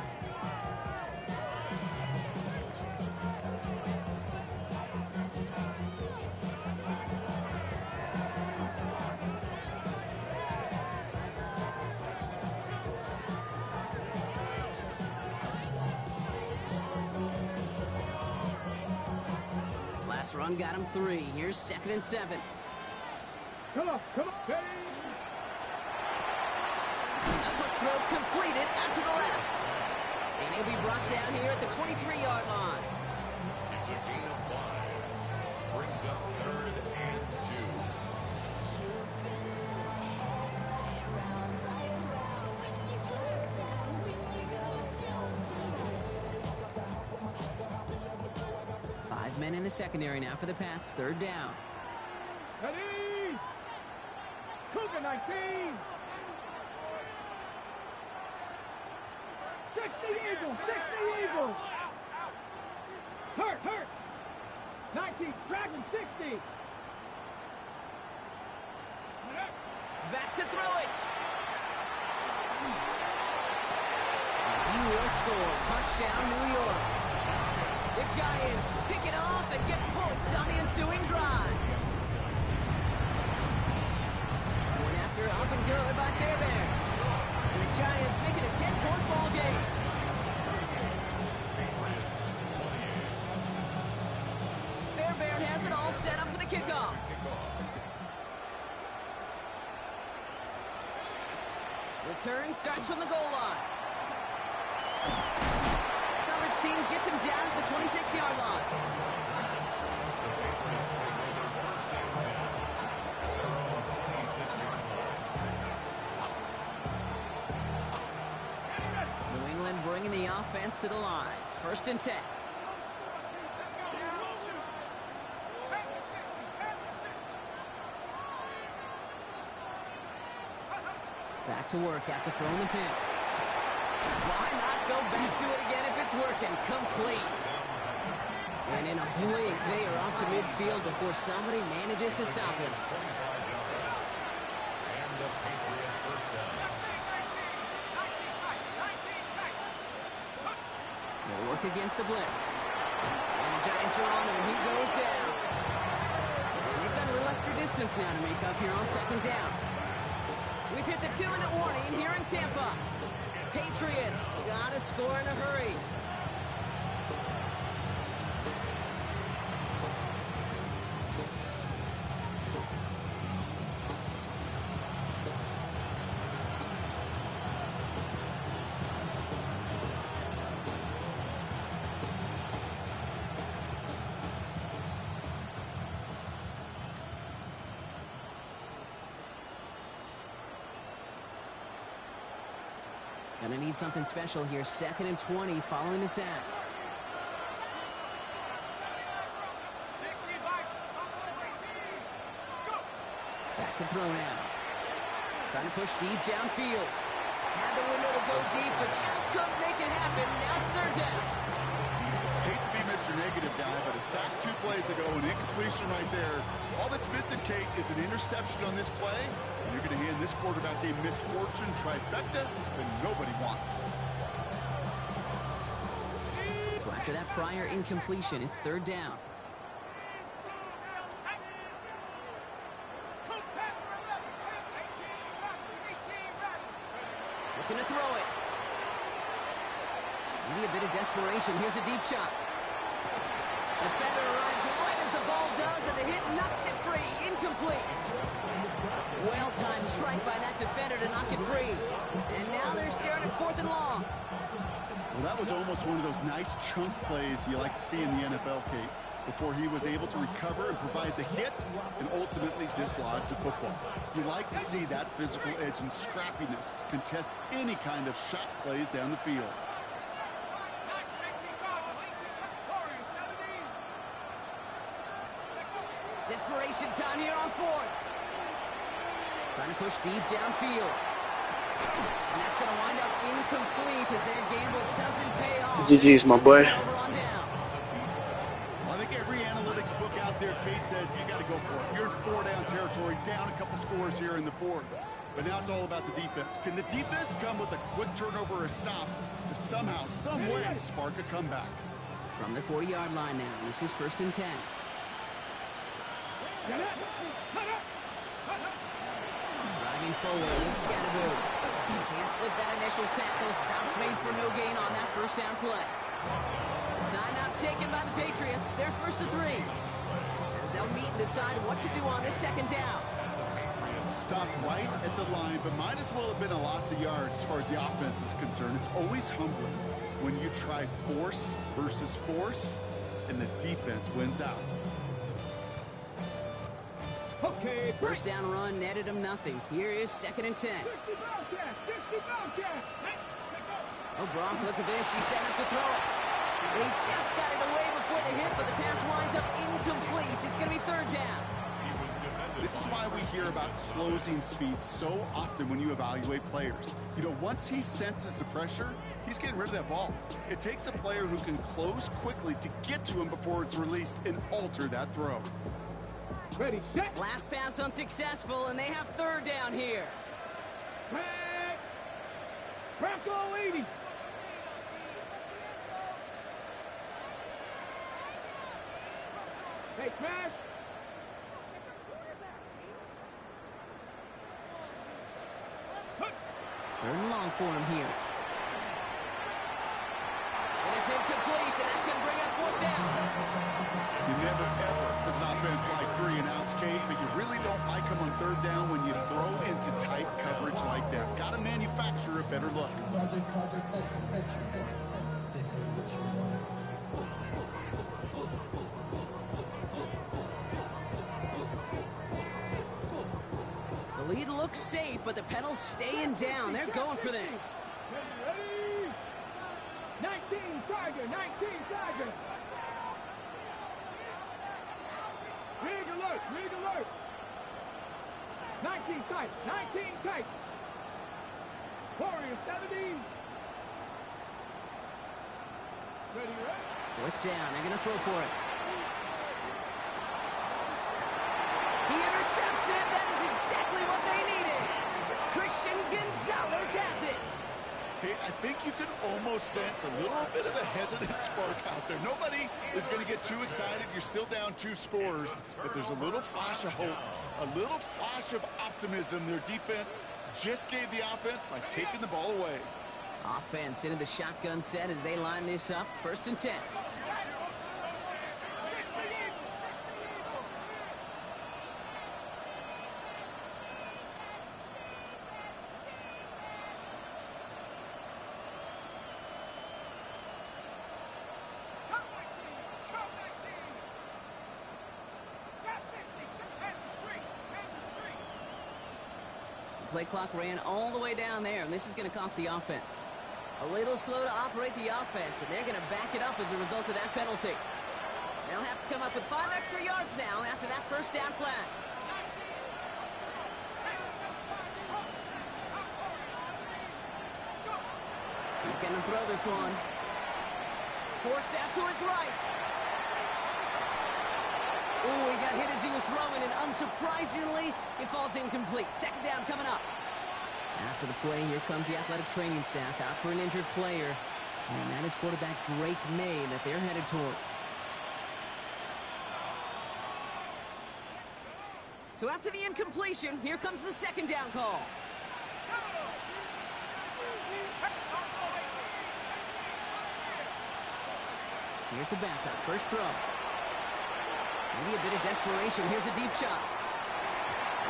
Last run got him 3. Here's 2nd and 7. Come on. Ready. A quick throw completed out to the left. And he'll be brought down here at the 23-yard line. It's a gain of 5. Brings up 3rd and 2. 5 men in the secondary now for the Pats. 3rd down. Ready. Cougar 19. 60 Eagles. 60 Eagles. Hurt. 19. Dragon 60. Back to throw it. He will score. Touchdown, New York. The Giants pick it off and get points on the ensuing drive. Going after up and good by Fairbairn. And the Giants make it a 10-point ball game. Fairbairn has it all set up for the kickoff. Return starts from the goal line. Coverage team gets him down at the 26-yard line. New England bringing the offense to the line. 1st and 10. Back to work after throwing the pin. Why not go back to it again if it's working? Complete. And in a blink, they are off to midfield before somebody manages to stop him. They'll work against the blitz. And the Giants are on him, and he goes down. And they've got a little extra distance now to make up here on 2nd down. We've hit the 2-minute warning here in Tampa. Patriots gotta score in a hurry. Gonna need something special here. 2nd and 20 following the sack. Back to throw now. Trying to push deep downfield. Had the window to go deep, but just couldn't make it happen. Now it's 3rd down. Hate to be Mr. Negative guy, but a sack 2 plays ago, an incompletion right there. All that's missing, Kate, is an interception on this play. And you're going to hand this quarterback a misfortune trifecta that nobody wants. So after that prior incompletion, it's 3rd down. Looking to throw it. Maybe a bit of desperation. Here's a deep shot. Defender arrives right as the ball does, and the hit knocks it free. Incomplete. Well-timed strike by that defender to knock it free. And now they're staring at 4th and long. Well, that was almost one of those nice chunk plays you like to see in the NFL, Kate, before he was able to recover and provide the hit and ultimately dislodge the football. You like to see that physical edge and scrappiness to contest any kind of shot plays down the field. Desperation time here on 4th. Trying to push deep downfield. And that's going to wind up incomplete as their gamble doesn't pay off. GG's, my boy. I think every analytics book out there, Kate said, you got to go for it. You're in 4-down territory, down a couple scores here in the 4th. But now it's all about the defense. Can the defense come with a quick turnover or a stop to somehow, some way, spark a comeback? From the 40-yard line now, this is 1st and 10. Driving forward with Scatterbo. Can't slip that initial tackle. Stops made for no gain on that 1st down play. Timeout taken by the Patriots. They're 1st and 3. As they'll meet and decide what to do on this 2nd down. Stopped right at the line, but might as well have been a loss of yards as far as the offense is concerned. It's always humbling when you try force versus force, and the defense wins out. Okay, 1st down run netted him nothing. Here is 2nd and 10. Oh, Brock, look at this. He's setting up to throw it. They just got it away before the hit, but the pass winds up incomplete. It's going to be 3rd down. This is why we hear about closing speed so often when you evaluate players. You know, once he senses the pressure, he's getting rid of that ball. It takes a player who can close quickly to get to him before it's released and alter that throw. Ready, set. Last pass unsuccessful, and they have 3rd down here. Back. Bronco 80. Hey, Crash. 3rd and long for him here. And it's incomplete, and that's going to bring up 4th down. You never, ever, as an offense, like 3 and outs, Kate, but you really don't like them on 3rd down when you throw into tight coverage like that. Got to manufacture a better look. The lead looks safe, but the pedal's staying down. They're going for this. Ready? 19 Tiger, 19 Tiger. Rig alert, rig alert. 19 tight, 19 tight. Warrior 70. Ready, ready. Fourth down. They're going to throw for it. He intercepts it. That is exactly what they needed. Christian Gonzalez has it. Okay, I think you can almost sense a little bit of a hesitant spark out there. Nobody is going to get too excited. You're still down 2 scores, but there's a little flash of hope, a little flash of optimism. Their defense just gave the offense by taking the ball away. Offense into the shotgun set as they line this up. 1st and 10. Play clock ran all the way down there, and this is going to cost the offense. A little slow to operate the offense, and they're going to back it up as a result of that penalty. They'll have to come up with 5 extra yards now after that 1st down flag. He's going to throw this one. Forced out to his right. Ooh, he got hit as he was throwing, and unsurprisingly, it falls incomplete. 2nd down coming up. After the play, here comes the athletic training staff out for an injured player. And that is quarterback Drake May that they're headed towards. So after the incompletion, here comes the 2nd down call. Here's the backup. 1st throw. Maybe a bit of desperation. Here's a deep shot.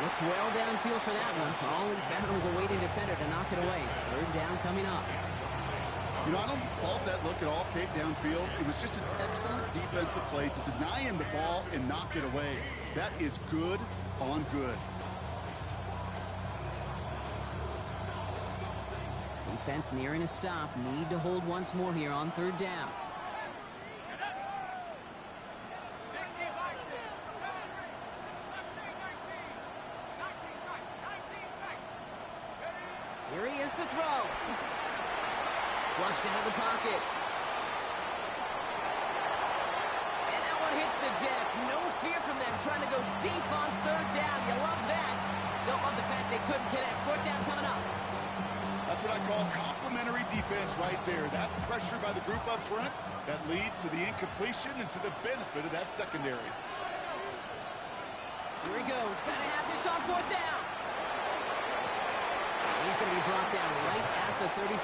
Looked well downfield for that one. All he found was a waiting defender to knock it away. 3rd down coming up. You know, I don't fault that look at all, Kate, downfield. It was just an excellent defensive play to deny him the ball and knock it away. That is good on good. Defense nearing a stop. Need to hold once more here on 3rd down. Here he is to throw. Flushed out of the pocket. And that one hits the deck. No fear from them trying to go deep on 3rd down. You love that. Don't love the fact they couldn't connect. 4th down coming up. That's what I call complimentary defense right there. That pressure by the group up front, that leads to the incompletion and to the benefit of that secondary. Here he goes. Got to have this on 4th down. He's going to be brought down right at the 35.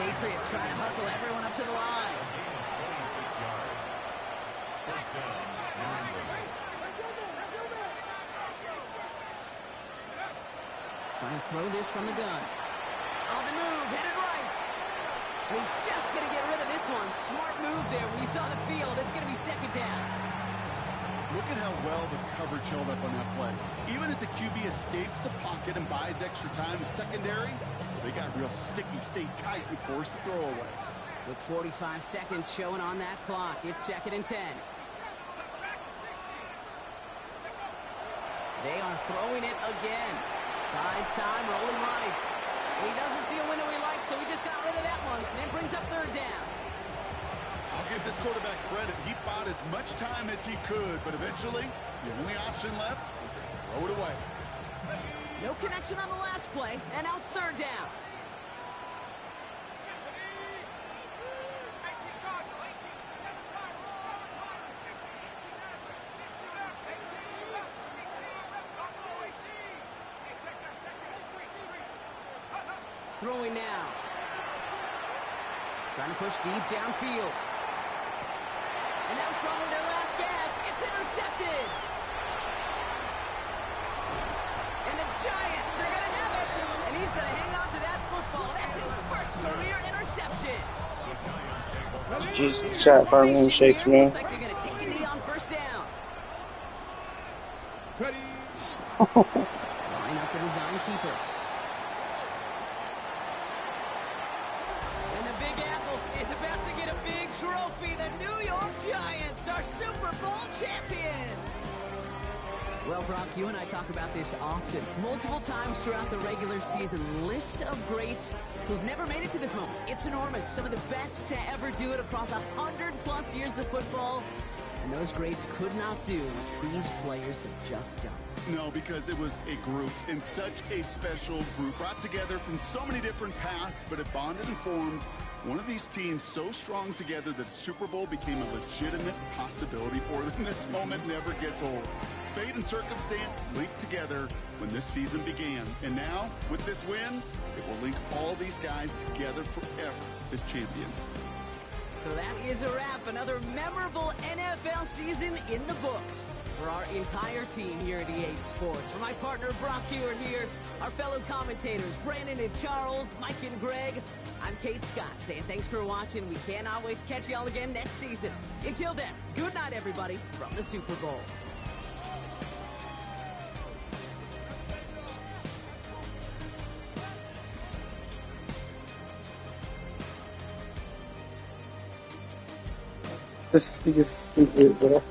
Patriots trying to hustle everyone up to the line. 26 yards. 1st down, New England. Trying to throw this from the gun. On the move, headed right. And he's just going to get rid of this one. Smart move there. When you saw the field, it's going to be 2nd down. Look at how well the coverage held up on that play. Even as the QB escapes the pocket and buys extra time, the secondary, they got real sticky, stayed tight, and forced the throw away. With 45 seconds showing on that clock, it's 2nd and 10. They are throwing it again. Buys time, rolling right. He doesn't see a window he likes, so he just got rid of that one. And it brings up 3rd down. I'll give this quarterback credit. He bought as much time as he could, but eventually, the only option left was to throw it away. No connection on the last play, and now it's 3rd down. Throwing now. Trying to push deep downfield. And that was probably their last gasp. It's intercepted. And the Giants are going to have it. And he's going to hang on to that career interception. Jesus, chat farm handshakes, man. Looks like they're going to take a knee on first down. Ready. Line up the design keeper. And the Big Apple is about to get a big trophy. The New York Giants are Super Bowl champions. Well, Brock, you and I talk about this often, multiple times throughout the regular season. List of greats who've never made it to this moment. It's enormous. Some of the best to ever do it across 100+ years of football. And those greats could not do what these players have just done. No, because it was a group, and such a special group, brought together from so many different paths, but it bonded and formed one of these teams so strong together that Super Bowl became a legitimate possibility for them. This moment never gets old. Fate and circumstance linked together when this season began. And now, with this win, it will link all these guys together forever as champions. So that is a wrap. Another memorable NFL season in the books for our entire team here at EA Sports. For my partner, Brock Hewitt here, our fellow commentators, Brandon and Charles, Mike and Greg, I'm Kate Scott saying thanks for watching. We cannot wait to catch y'all again next season. Until then, good night, everybody, from the Super Bowl. This thing is stupid, bro.